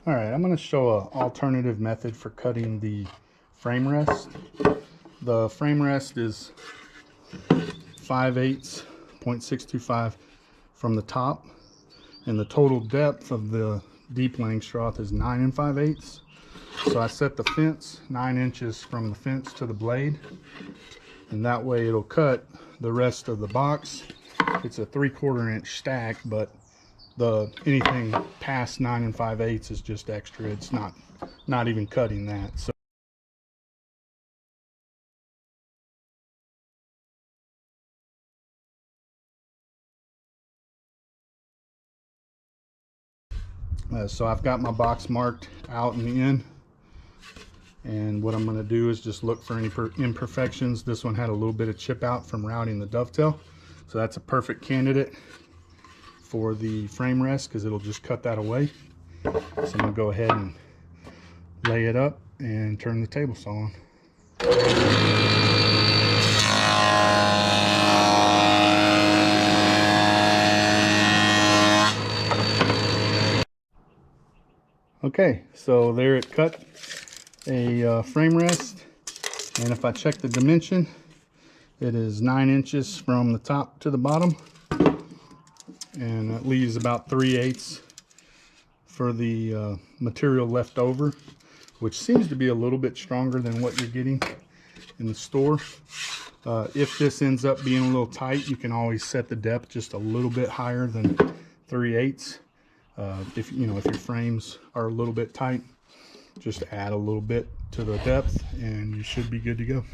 All right, I'm going to show an alternative method for cutting the frame rest. The frame rest is 5/8, 0.625 from the top, and the total depth of the deep Langstroth is 9 5/8. So I set the fence 9 inches from the fence to the blade, and that way it'll cut the rest of the box. It's a 3/4 inch stack, but anything past 9 5/8 is just extra. It's not even cutting that. So I've got my box marked out and in, and what I'm going to do is just look for any imperfections. This one had a little bit of chip out from routing the dovetail, so that's a perfect candidate for the frame rest because it'll just cut that away. So I'm going to go ahead and lay it up and turn the table saw on. Okay, so there it cut a frame rest, and if I check the dimension, it is 9 inches from the top to the bottom, and that leaves about 3/8 for the material left over, which seems to be a little bit stronger than what you're getting in the store. If this ends up being a little tight, you can always set the depth just a little bit higher than 3/8. If your frames are a little bit tight, just add a little bit to the depth and you should be good to go.